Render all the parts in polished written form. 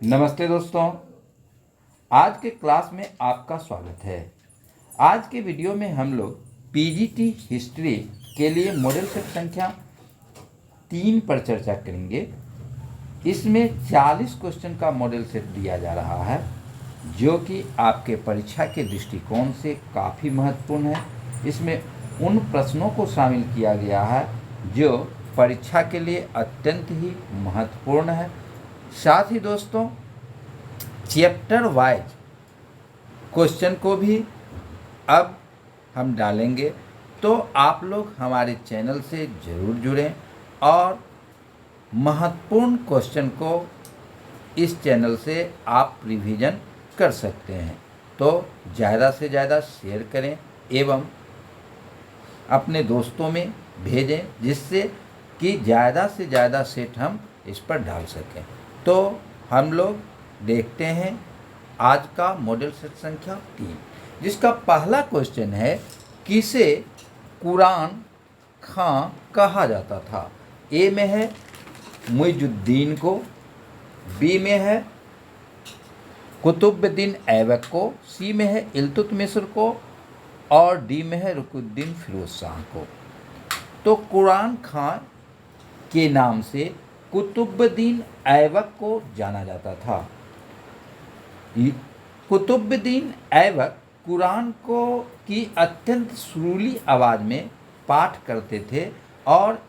नमस्ते दोस्तों, आज के क्लास में आपका स्वागत है। आज के वीडियो में हम लोग पीजीटी हिस्ट्री के लिए मॉडल सेट संख्या 3 पर चर्चा करेंगे। इसमें 40 क्वेश्चन का मॉडल सेट दिया जा रहा है, जो कि आपके परीक्षा के दृष्टिकोण से काफ़ी महत्वपूर्ण है। इसमें उन प्रश्नों को शामिल किया गया है जो परीक्षा के लिए अत्यंत ही महत्वपूर्ण है। साथ ही दोस्तों, चैप्टर वाइज क्वेश्चन को भी अब हम डालेंगे, तो आप लोग हमारे चैनल से ज़रूर जुड़ें और महत्वपूर्ण क्वेश्चन को इस चैनल से आप रिवीजन कर सकते हैं। तो ज़्यादा से ज़्यादा शेयर करें एवं अपने दोस्तों में भेजें, जिससे कि ज़्यादा से ज़्यादा सेट हम इस पर डाल सकें। तो हम लोग देखते हैं आज का मॉडल सेट संख्या 3, जिसका पहला क्वेश्चन है, किसे कुरान खां कहा जाता था? ए में है मुइजुद्दीन को, बी में है कुतुबुद्दीन ऐबक को, सी में है इल्तुतमिश को और डी में है रुकुनुद्दीन फिरोज शाह को। तो कुरान खां के नाम से कुतुबुद्दीन ऐबक को जाना जाता था। कुतुबुद्दीन ऐबक कुरान को की अत्यंत सुरीली आवाज़ में पाठ करते थे और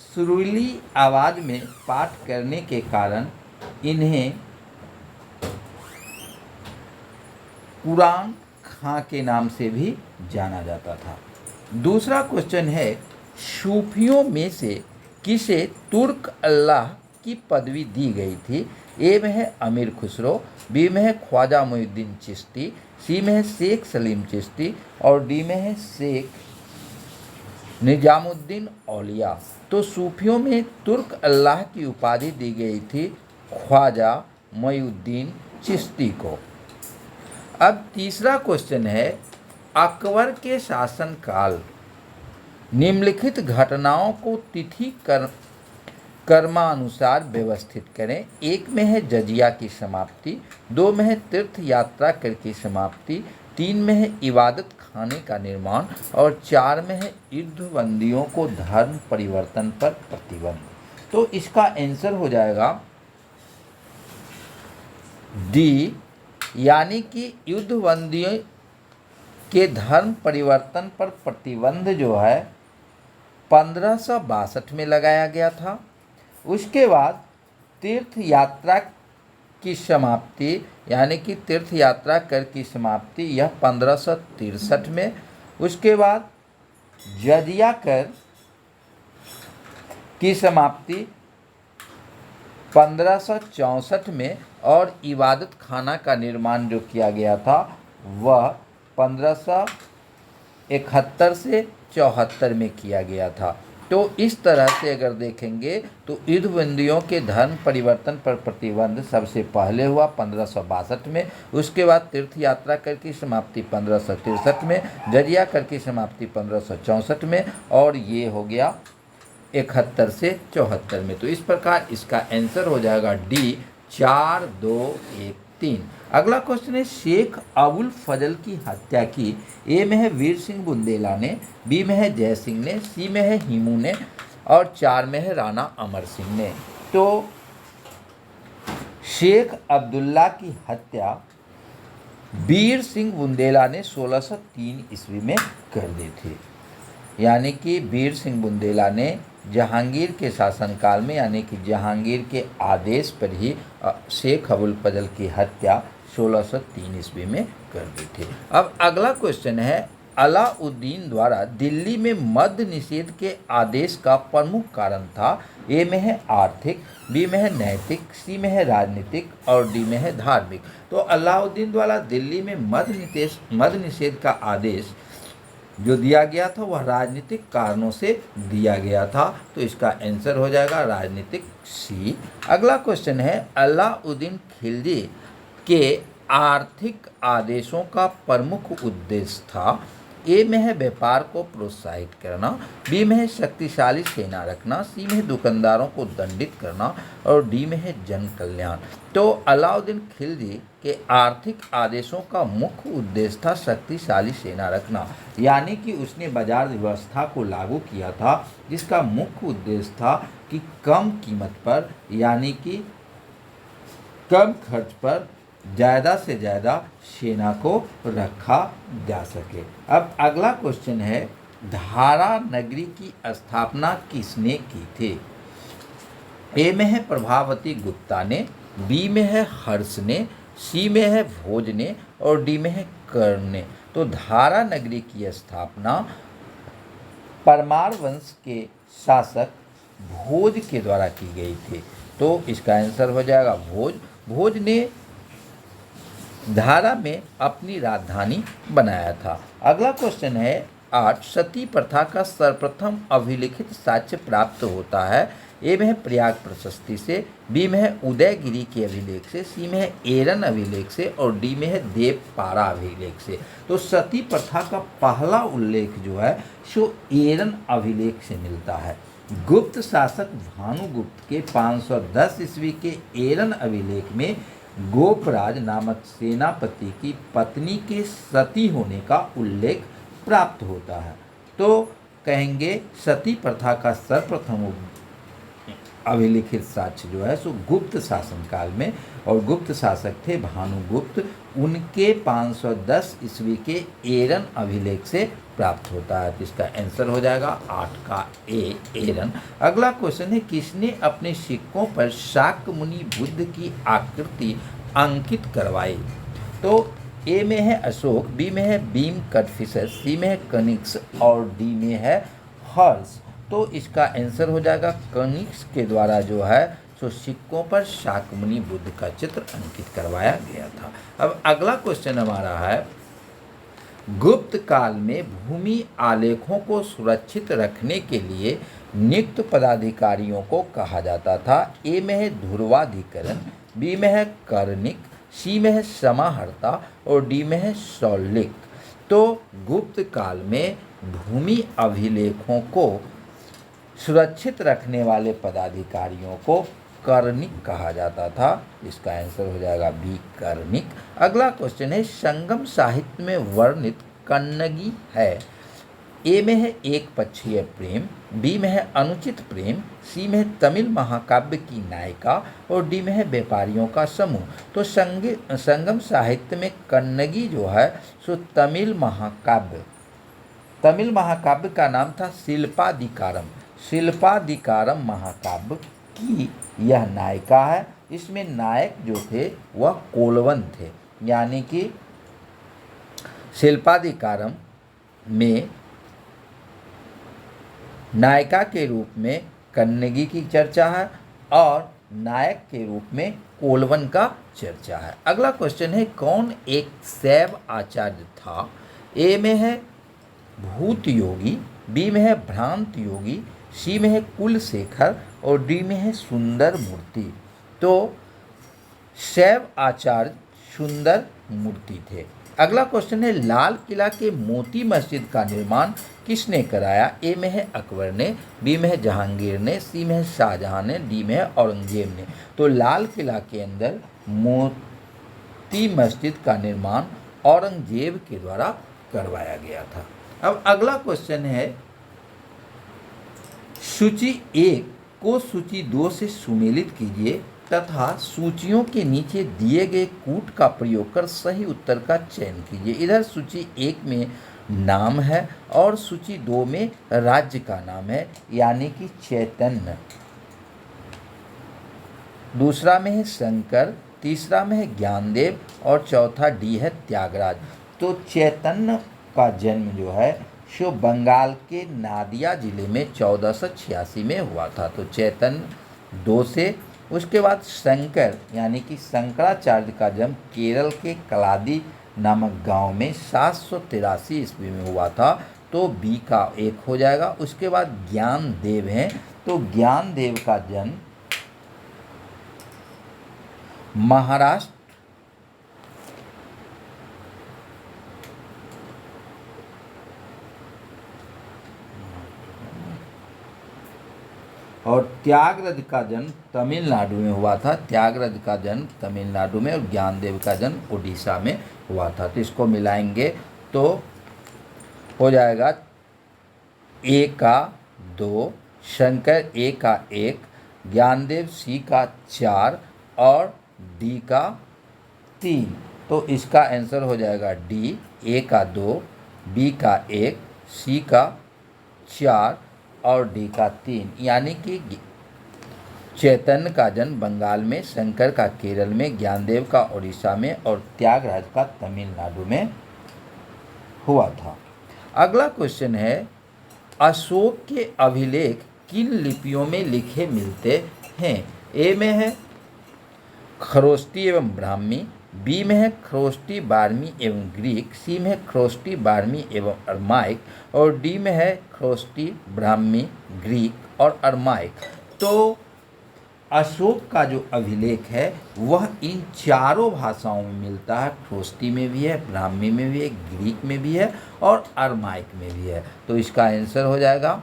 सुरीली आवाज़ में पाठ करने के कारण इन्हें कुरान खां के नाम से भी जाना जाता था। दूसरा क्वेश्चन है, सूफियों में से किसे तुर्क अल्लाह की पदवी दी गई थी? ए में है अमीर खुसरो, बी में है ख्वाजा मोइनुद्दीन चिश्ती, सी में है शेख सलीम चिश्ती और डी में है शेख निजामुद्दीन औलिया। तो सूफियों में तुर्क अल्लाह की उपाधि दी गई थी ख्वाजा मोइनुद्दीन चिश्ती को। अब तीसरा क्वेश्चन है, अकबर के शासनकाल निम्नलिखित घटनाओं को तिथि कर्मानुसार व्यवस्थित करें। एक में है जजिया की समाप्ति, 2 में है तीर्थ यात्रा कर की समाप्ति, 3 में है इबादत खाने का निर्माण और 4 में है युद्धबंदियों को धर्म परिवर्तन पर प्रतिबंध। तो इसका आंसर हो जाएगा डी, यानी कि युद्धबंदियों के धर्म परिवर्तन पर प्रतिबंध जो है 1562 में लगाया गया था। उसके बाद तीर्थ यात्रा की समाप्ति, यानी कि तीर्थ यात्रा कर की समाप्ति, यह 1563 में। उसके बाद जजिया कर की समाप्ति 1564 में और इबादत खाना का निर्माण जो किया गया था वह 1571 से 74 में किया गया था। तो इस तरह से अगर देखेंगे तो युद्धबंदियों के धर्म परिवर्तन पर प्रतिबंध सबसे पहले हुआ 1562 में, उसके बाद तीर्थ यात्रा कर की समाप्ति 1563 में, जजिया कर की समाप्ति 1564 में और ये हो गया 71 से 74 में। तो इस प्रकार इसका आंसर हो जाएगा डी, 4, 2, 1, 3। अगला क्वेश्चन है, शेख अबुल फजल की हत्या की? ए में है वीर सिंह बुंदेला ने, बी में है जय सिंह ने, सी में है हिमू ने और 4 में है राणा अमर सिंह ने। तो शेख अब्दुल्ला की हत्या वीर सिंह बुंदेला ने 1603 ईस्वी में कर दी थी। यानी कि वीर सिंह बुंदेला ने जहांगीर के शासनकाल में, यानी कि जहांगीर के आदेश पर ही शेख अबुल फजल की हत्या 1603 ईस्वी में कर दी थी। अब अगला क्वेश्चन है, अलाउद्दीन द्वारा दिल्ली में मद्य निषेध के आदेश का प्रमुख कारण था? ए में है आर्थिक, बी में है नैतिक, सी में है राजनीतिक और डी में है धार्मिक। तो अलाउद्दीन द्वारा दिल्ली में मद्य निषेध का आदेश जो दिया गया था वह राजनीतिक कारणों से दिया गया था। तो इसका आंसर हो जाएगा राजनीतिक, सी। अगला क्वेश्चन है, अलाउद्दीन खिलजी के आर्थिक आदेशों का प्रमुख उद्देश्य था? ए में है व्यापार को प्रोत्साहित करना, बी में है शक्तिशाली सेना रखना, सी में है दुकानदारों को दंडित करना और डी में है जन कल्याण। तो अलाउद्दीन खिलजी के आर्थिक आदेशों का मुख्य उद्देश्य था शक्तिशाली सेना रखना, यानी कि उसने बाजार व्यवस्था को लागू किया था जिसका मुख्य उद्देश्य था कि कम कीमत पर यानी कि कम खर्च पर ज़्यादा से ज़्यादा सेना को रखा जा सके। अब अगला क्वेश्चन है, धारा नगरी की स्थापना किसने की थी? ए में है प्रभावती गुप्ता ने, बी में है हर्ष ने, सी में है भोज ने और डी में है कर्ण ने। तो धारा नगरी की स्थापना परमार वंश के शासक भोज के द्वारा की गई थी। तो इसका आंसर हो जाएगा भोज। भोज ने धारा में अपनी राजधानी बनाया था। अगला क्वेश्चन है 8, सती प्रथा का सर्वप्रथम अभिलिखित साक्ष्य प्राप्त होता है। ए में है प्रयाग प्रशस्ति से, बी में है उदयगिरी के अभिलेख से, सी में है एरन अभिलेख से और डी में है देवपारा अभिलेख से। तो सती प्रथा का पहला उल्लेख जो है सो एरन अभिलेख से मिलता है। गुप्त शासक भानुगुप्त के 510 ईस्वी के एरन अभिलेख में गोपराज नामक सेनापति की पत्नी के सती होने का उल्लेख प्राप्त होता है। तो कहेंगे सती प्रथा का सर्वप्रथम अभिलिखित साक्ष्य जो है सो गुप्त शासन काल में, और गुप्त शासक थे भानुगुप्त, उनके 510 ईस्वी के एरन अभिलेख से प्राप्त होता है। तो इसका आंसर हो जाएगा 8 का ए, एरन। अगला क्वेश्चन है, किसने अपने सिक्कों पर शाक्य मुनि बुद्ध की आकृति अंकित करवाई? तो ए में है अशोक, बी में है भीम कटफिसस, सी में है कनिष्क और डी में है हर्ष। तो इसका आंसर हो जाएगा कनिष्क के द्वारा जो है सो सिक्कों पर शाक्य मुनि बुद्ध का चित्र अंकित करवाया गया था। अब अगला क्वेश्चन हमारा है, गुप्त काल में भूमि आलेखों को सुरक्षित रखने के लिए नियुक्त पदाधिकारियों को कहा जाता था। ए में है ध्रुवाधिकरण, बी में है कर्णिक, सी में है समाहर्ता और डी में है सौलिक। तो गुप्त काल में भूमि अभिलेखों को सुरक्षित रखने वाले पदाधिकारियों को कर्णिक कहा जाता था। इसका आंसर हो जाएगा बी, कर्णिक। अगला क्वेश्चन है, संगम साहित्य में वर्णित कन्नगी है। ए में है एक पक्षीय प्रेम, बी में है अनुचित प्रेम, सी में है तमिल महाकाव्य की नायिका और डी में है व्यापारियों का समूह। तो संगम साहित्य में कन्नगी जो है सो तमिल महाकाव्य का नाम था शिल्पाधिकारम। शिल्पाधिकारम महाकाव्य की यह नायिका है। इसमें नायक जो थे वह कोलवन थे, यानी कि शिल्पाधिकारम में नायिका के रूप में कन्नगी की चर्चा है और नायक के रूप में कोलवन का चर्चा है। अगला क्वेश्चन है, कौन एक शैव आचार्य था? ए में है भूत योगी, बी में है भ्रांत योगी, सी में है कुलशेखर और डी में है सुंदर मूर्ति। तो शैव आचार्य सुंदर मूर्ति थे। अगला क्वेश्चन है, लाल किला के मोती मस्जिद का निर्माण किसने कराया? ए में है अकबर ने, बी में है जहांगीर ने, सी में है शाहजहां ने, डी में है औरंगजेब ने। तो लाल किला के अंदर मोती मस्जिद का निर्माण औरंगजेब के द्वारा करवाया गया था। अब अगला क्वेश्चन है, सूची 1 को सूची 2 से सुमेलित कीजिए तथा सूचियों के नीचे दिए गए कूट का प्रयोग कर सही उत्तर का चयन कीजिए। इधर सूची 1 में नाम है और सूची 2 में राज्य का नाम है, यानी कि चैतन्य। दूसरा में है शंकर, तीसरा में है ज्ञानदेव और चौथा डी है त्यागराज। तो चैतन्य का जन्म जो है सो बंगाल के नादिया जिले में 1486 में हुआ था। तो चैतन्य 2 से। उसके बाद शंकर यानी कि शंकराचार्य का जन्म केरल के कलादी नामक गांव में 783 ईस्वी में हुआ था। तो बी का 1 हो जाएगा। उसके बाद ज्ञानदेव हैं, तो ज्ञानदेव का जन्म महाराष्ट्र त्यागराज का जन्म तमिलनाडु में हुआ था। त्यागराज का जन्म तमिलनाडु में और ज्ञानदेव का जन्म उड़ीसा में हुआ था। तो इसको मिलाएंगे तो हो जाएगा ए का 2, शंकर ए का 1, ज्ञानदेव सी का 4 और डी का 3। तो इसका आंसर हो जाएगा डी, ए का 2, बी का 1, सी का 4 और डी का 3। यानी कि चैतन्य का जन्म बंगाल में, शंकर का केरल में, ज्ञानदेव का उड़ीसा में और त्यागराज का तमिलनाडु में हुआ था। अगला क्वेश्चन है, अशोक के अभिलेख किन लिपियों में लिखे मिलते हैं? ए में है खरोष्टी एवं ब्राह्मी, बी में है खरोष्टी बारहवीं एवं ग्रीक, सी में है खरोष्टी बारहवीं एवं अरमाइक और डी में है खरोष्टी ब्राह्मी, ग्रीक और अरमाइक। तो अशोक का जो अभिलेख है वह इन चारों भाषाओं में मिलता है। खरोष्टी में भी है, ब्राह्मी में भी है, ग्रीक में भी है और अरमाइक में भी है। तो इसका आंसर हो जाएगा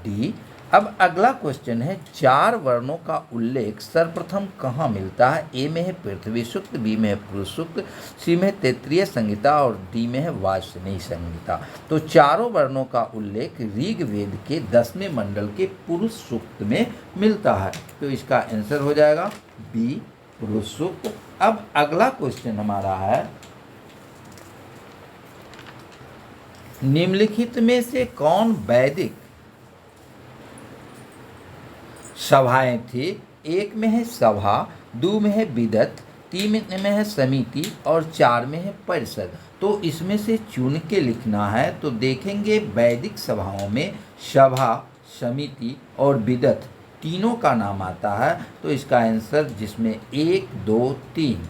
डी। अब अगला क्वेश्चन है, 4 वर्णों का उल्लेख सर्वप्रथम कहाँ मिलता है? ए में है पृथ्वी सूक्त, बी में है पुरुष सूक्त, सी में है तैत्तिरीय संहिता और डी में है वाजपेयी संहिता। तो चारों वर्णों का उल्लेख ऋग्वेद के 10वें मंडल के पुरुष सूक्त में मिलता है। तो इसका आंसर हो जाएगा बी, पुरुष सूक्त। अब अगला क्वेश्चन हमारा है, निम्नलिखित में से कौन वैदिक सभाएं थी? एक में है सभा, 2 में है विदत, 3 में है समिति और 4 में है परिषद। तो इसमें से चुन के लिखना है। तो देखेंगे वैदिक सभाओं में सभा, समिति और विदत तीनों का नाम आता है। तो इसका आंसर जिसमें 1, 2, 3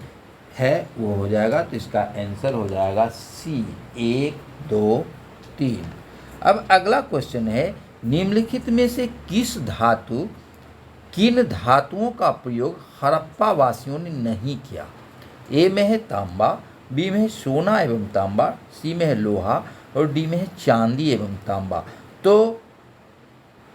है वो हो जाएगा। तो इसका आंसर हो जाएगा सी, 1, 2, 3। अब अगला क्वेश्चन है, निम्नलिखित में से किन धातुओं का प्रयोग हड़प्पा वासियों ने नहीं किया? ए में है तांबा, बी में है सोना एवं तांबा, सी में है लोहा और डी में है चांदी एवं तांबा। तो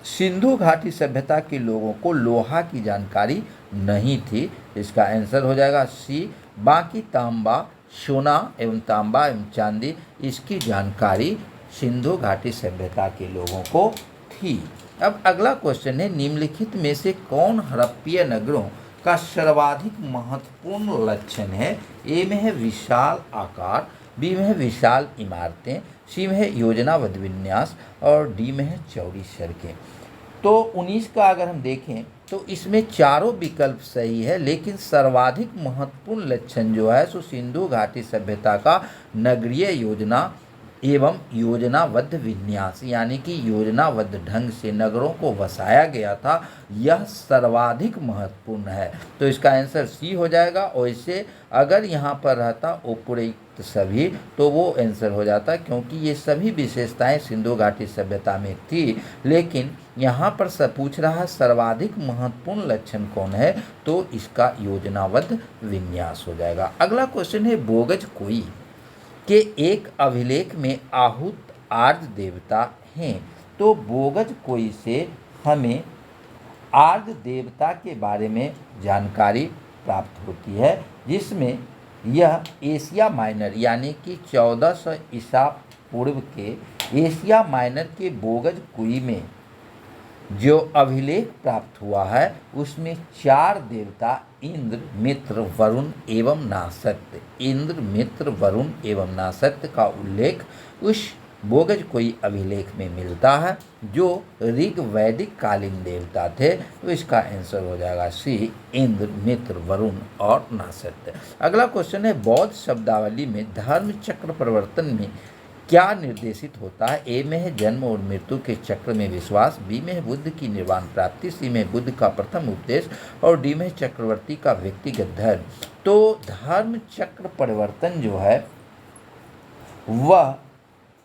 सिंधु घाटी सभ्यता के लोगों को लोहा की जानकारी नहीं थी। इसका आंसर हो जाएगा सी। बाकी तांबा, सोना एवं तांबा एवं चांदी इसकी जानकारी सिंधु घाटी सभ्यता के लोगों को थी। अब अगला क्वेश्चन है, निम्नलिखित में से कौन हड़प्पीय नगरों का सर्वाधिक महत्वपूर्ण लक्षण है? ए में है विशाल आकार, बी में है विशाल इमारतें, सी में है योजनाबद्ध विन्यास और डी में है चौड़ी सड़कें। तो 19 का अगर हम देखें तो इसमें चारों विकल्प सही है, लेकिन सर्वाधिक महत्वपूर्ण लक्षण जो है सो सिंधु घाटी सभ्यता का नगरीय योजना एवं योजनाबद्ध विन्यास, यानी कि योजनाबद्ध ढंग से नगरों को बसाया गया था, यह सर्वाधिक महत्वपूर्ण है। तो इसका आंसर सी हो जाएगा। और इससे अगर यहाँ पर रहता उपरोक्त सभी तो वो आंसर हो जाता, क्योंकि ये सभी विशेषताएं सिंधु घाटी सभ्यता में थी। लेकिन यहाँ पर सब पूछ रहा है सर्वाधिक महत्वपूर्ण लक्षण कौन है, तो इसका योजनाबद्ध विन्यास हो जाएगा। अगला क्वेश्चन है, बोगज कोई के एक अभिलेख में आहूत आर्य देवता हैं। तो बोगज कोई से हमें आर्य देवता के बारे में जानकारी प्राप्त होती है, जिसमें यह एशिया माइनर यानी कि 1400 ईसा पूर्व के एशिया माइनर के बोगज कुई में जो अभिलेख प्राप्त हुआ है उसमें 4 देवता इंद्र, मित्र, वरुण एवं नासत्य, इंद्र, मित्र, वरुण एवं नासत्य का उल्लेख उस बोगज कोई अभिलेख में मिलता है जो ऋग वैदिक कालीन देवता थे। तो इसका आंसर हो जाएगा सी, इंद्र, मित्र, वरुण और नासत्य। अगला क्वेश्चन है, बौद्ध शब्दावली में धर्म चक्र परिवर्तन में क्या निर्देशित होता है? ए में है जन्म और मृत्यु के चक्र में विश्वास, बी में है बुद्ध की निर्वाण प्राप्ति, सी में बुद्ध का प्रथम उपदेश और डी में चक्रवर्ती का व्यक्तिगत धर्म। तो धर्म चक्र परिवर्तन जो है वह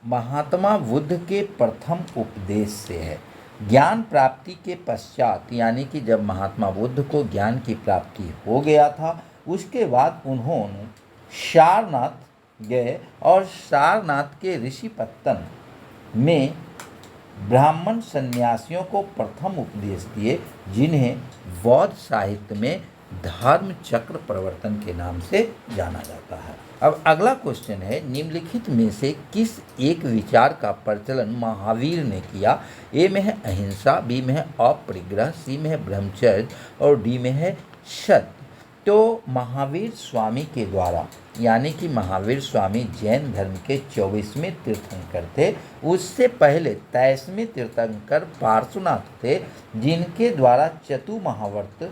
महात्मा बुद्ध के प्रथम उपदेश से है। ज्ञान प्राप्ति के पश्चात यानी कि जब महात्मा बुद्ध को ज्ञान की प्राप्ति हो गया था उसके बाद उन्होंने सारनाथ गए और सारनाथ के ऋषिपत्तन में ब्राह्मण सन्यासियों को प्रथम उपदेश दिए, जिन्हें बौद्ध साहित्य में धर्म चक्र प्रवर्तन के नाम से जाना जाता है। अब अगला क्वेश्चन है, निम्नलिखित में से किस एक विचार का प्रचलन महावीर ने किया? ए में है अहिंसा, बी में है अपरिग्रह, सी में है ब्रह्मचर्य और डी में है सत्य। तो महावीर स्वामी के द्वारा, यानी कि महावीर स्वामी जैन धर्म के 24वें तीर्थंकर थे। उससे पहले 23वें तीर्थंकर पार्श्वनाथ थे, जिनके द्वारा चतुर्महाव्रत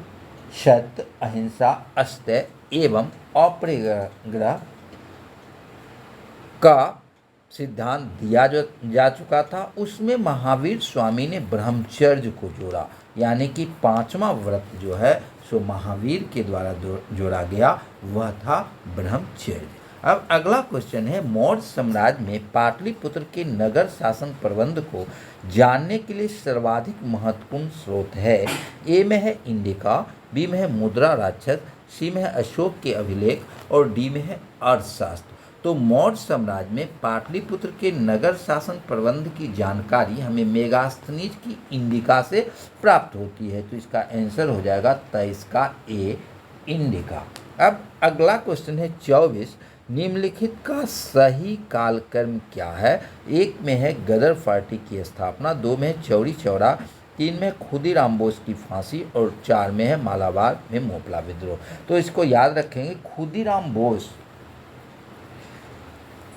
सत्य, अहिंसा, अस्तेय एवं अपरिग्रह का सिद्धांत दिया जा चुका था। उसमें महावीर स्वामी ने ब्रह्मचर्य को जोड़ा, यानी कि 5वां व्रत जो है सो महावीर के द्वारा जोड़ा गया, वह था ब्रह्मचर्य। अब अगला क्वेश्चन है, मौर्य साम्राज्य में पाटलिपुत्र के नगर शासन प्रबंध को जानने के लिए सर्वाधिक महत्वपूर्ण स्रोत है? ए में है इंडिका, बी में है मुद्रा राक्षस, सी में है अशोक के अभिलेख और डी में है अर्थशास्त्र। तो मौर्य साम्राज्य में पाटलिपुत्र के नगर शासन प्रबंध की जानकारी हमें मेगास्थनीज की इंडिका से प्राप्त होती है। तो इसका आंसर हो जाएगा 23 का ए, इंडिका। अब अगला क्वेश्चन है 24, निम्नलिखित का सही कालक्रम क्या है? एक में है गदर पार्टी की स्थापना, 2 में है चौरी चौरा, 3 में खुदीराम बोस की फांसी और 4 में है मालाबार में मोपला विद्रोह। तो इसको याद रखेंगे, खुदीराम बोस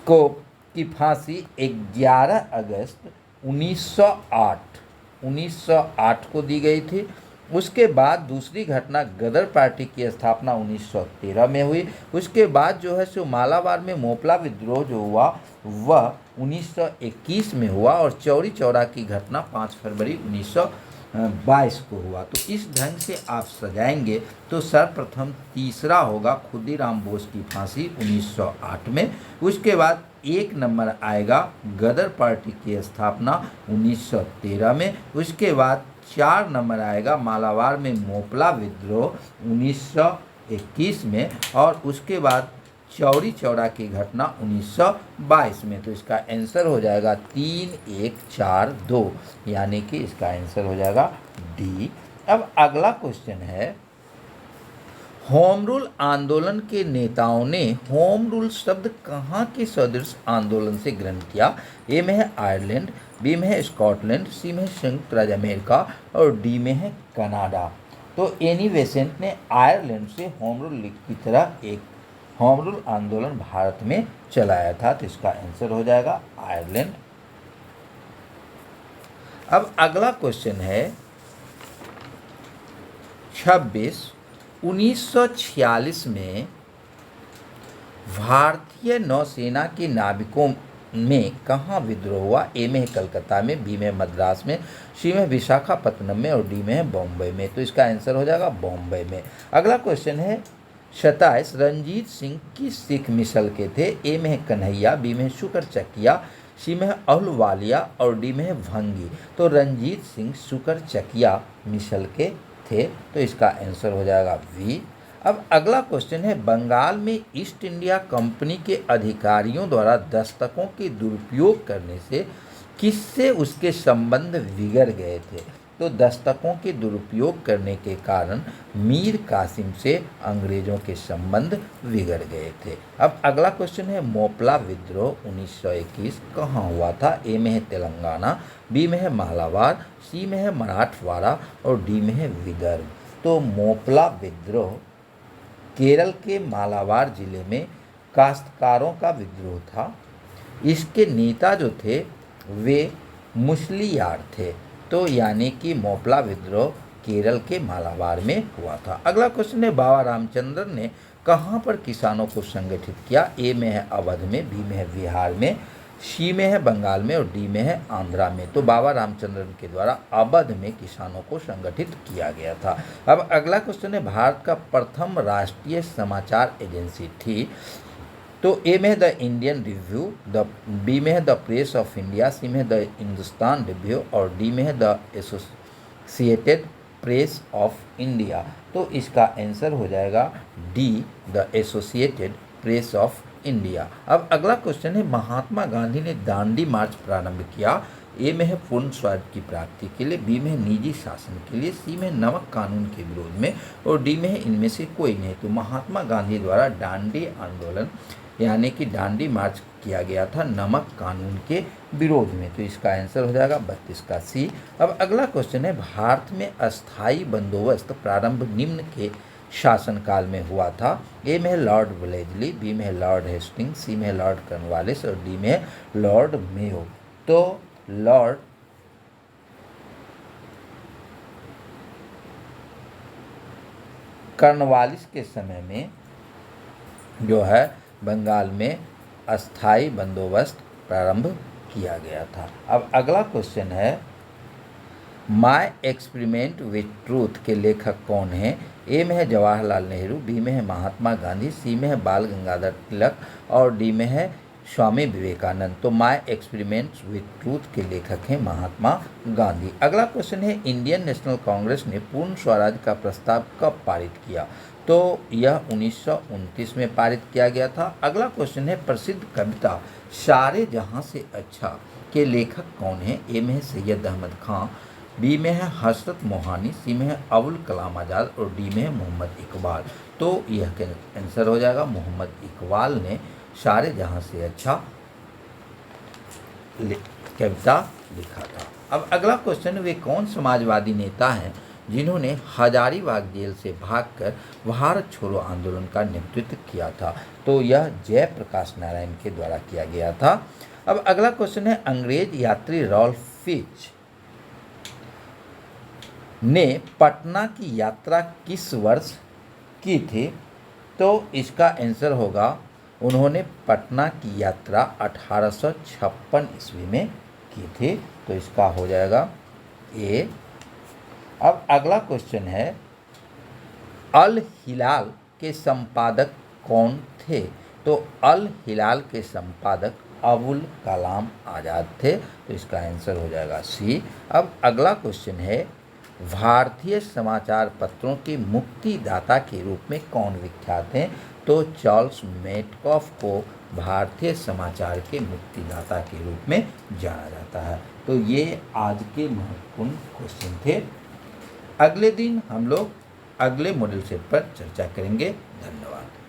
को की फांसी 11 अगस्त 1908 को दी गई थी। उसके बाद दूसरी घटना गदर पार्टी की स्थापना 1913 में हुई। उसके बाद जो है सो मालाबार में मोपला विद्रोह जो हुआ वह 1921 में हुआ और चौरी चौरा की घटना 5 फरवरी 1922 को हुआ। तो इस ढंग से आप सजाएंगे तो सर्वप्रथम तीसरा होगा खुदीराम बोस की फांसी 1908 में। उसके बाद 1 नंबर आएगा गदर पार्टी की स्थापना 1913 में। उसके बाद 4 नंबर आएगा मालाबार में मोपला विद्रोह 1921 में और उसके बाद चौरी चौरा की घटना 1922 में। तो इसका आंसर हो जाएगा 3, 1, 4, 2, यानी कि इसका आंसर हो जाएगा डी। अब अगला क्वेश्चन है, होम रूल आंदोलन के नेताओं ने होम रूल शब्द कहाँ के सदृश आंदोलन से ग्रहण किया? ए में है आयरलैंड, बी में है स्कॉटलैंड, सी में है संयुक्त राज्य अमेरिका और डी में है कनाडा। तो एनी बेसेंट ने आयरलैंड से होम रूल की तरह एक होम रूल आंदोलन भारत में चलाया था। तो इसका आंसर हो जाएगा आयरलैंड। अब अगला क्वेश्चन है 26, 1946 में भारतीय नौसेना के नाविकों में कहाँ विद्रोह हुआ? ए में है कलकत्ता में, बी में मद्रास में, सी में विशाखापत्तनम में और डी में है बॉम्बे में। तो इसका आंसर हो जाएगा बॉम्बे में। अगला क्वेश्चन है 27, रणजीत सिंह किस सिख मिसल के थे? ए में है कन्हैया, बी में है शुकर चकिया, सी में है अहलुवालिया और डी में है भंगी। तो रणजीत सिंह शुकर चकिया मिसल के थे। तो इसका आंसर हो जाएगा वी। अब अगला क्वेश्चन है, बंगाल में ईस्ट इंडिया कंपनी के अधिकारियों द्वारा दस्तकों के दुरुपयोग करने से किससे उसके संबंध बिगड़ गए थे? तो दस्तकों के दुरुपयोग करने के कारण मीर कासिम से अंग्रेजों के संबंध बिगड़ गए थे। अब अगला क्वेश्चन है, मोपला विद्रोह 1921 कहाँ हुआ था? ए में है तेलंगाना, बी में है मालाबार, सी में है मराठवाड़ा और डी में है विदर्भ। तो मोपला विद्रोह केरल के मालाबार जिले में काश्तकारों का विद्रोह था। इसके नेता जो थे वे मुस्लियार थे। तो यानी कि मोपला विद्रोह केरल के मालाबार में हुआ था। अगला क्वेश्चन है, बाबा रामचंद्रन ने कहाँ पर किसानों को संगठित किया? ए में है अवध में, बी में है बिहार में, सी में है बंगाल में और डी में है आंध्रा में। तो बाबा रामचंद्रन के द्वारा अवध में किसानों को संगठित किया गया था। अब अगला क्वेश्चन है, भारत का प्रथम राष्ट्रीय समाचार एजेंसी थी? तो ए में है द इंडियन रिव्यू, बी में है द प्रेस ऑफ इंडिया, सी में है द हिंदुस्तान रिव्यू और डी में है the associated press of India. तो इसका आंसर हो जाएगा D, the associated press of India. अब अगला क्वेश्चन है, महात्मा गांधी ने दांडी मार्च प्रारंभ किया? ए में है पूर्ण स्वराज की प्राप्ति के लिए, बी में है निजी शासन के लिए, सी में नमक कानून के विरोध में और डी में है इनमें से कोई नहीं। तो महात्मा गांधी द्वारा दांडी आंदोलन यानी कि दांडी मार्च किया गया था नमक कानून के विरोध में। तो इसका आंसर हो जाएगा 32 का सी। अब अगला क्वेश्चन है, भारत में अस्थाई बंदोबस्त प्रारंभ निम्न के शासनकाल में हुआ था। ए में है लॉर्ड वेलेस्ली, बी में है लॉर्ड हेस्टिंग्स, सी में है लॉर्ड कॉर्नवालिस और डी में है लॉर्ड मेयो। तो लॉर्ड कॉर्नवालिस के समय में जो है बंगाल में अस्थाई बंदोबस्त प्रारंभ किया गया था। अब अगला क्वेश्चन है, माय एक्सपेरिमेंट विथ ट्रूथ के लेखक कौन हैं? ए में है जवाहरलाल नेहरू, बी में है महात्मा गांधी, सी में है बाल गंगाधर तिलक और डी में है स्वामी विवेकानंद। तो माय एक्सपेरिमेंट्स विथ ट्रूथ के लेखक हैं महात्मा गांधी। अगला क्वेश्चन है, इंडियन नेशनल कांग्रेस ने पूर्ण स्वराज का प्रस्ताव कब पारित किया? तो यह 1929 में पारित किया गया था। अगला क्वेश्चन है, प्रसिद्ध कविता सारे जहां से अच्छा के लेखक कौन हैं? ए में है सैयद अहमद खां, बी में है हजरत मोहानी, सी में है अबुल कलाम आज़ाद और डी में है मोहम्मद इकबाल। तो यह आंसर हो जाएगा मोहम्मद इकबाल ने सारे जहां से अच्छा कविता लिखा था। अब अगला क्वेश्चन, वे कौन समाजवादी नेता हैं जिन्होंने हजारीबाग जेल से भागकर भारत छोड़ो आंदोलन का नेतृत्व किया था? तो यह जयप्रकाश नारायण के द्वारा किया गया था। अब अगला क्वेश्चन है, अंग्रेज यात्री रॉल्फ फिच ने पटना की यात्रा किस वर्ष की थी? तो इसका आंसर होगा, उन्होंने पटना की यात्रा 1856 ईस्वी में की थी। तो इसका हो जाएगा ए। अब अगला क्वेश्चन है, अल हिलाल के संपादक कौन थे? तो अल हिलाल के संपादक अबुल कलाम आज़ाद थे। तो इसका आंसर हो जाएगा सी। अब अगला क्वेश्चन है, भारतीय समाचार पत्रों के मुक्तिदाता के रूप में कौन विख्यात हैं? तो चार्ल्स मेटकॉफ को भारतीय समाचार के मुक्तिदाता के रूप में जाना जाता है। तो ये आज के महत्वपूर्ण क्वेश्चन थे। अगले दिन हम लोग अगले मॉडल सेट पर चर्चा करेंगे। धन्यवाद।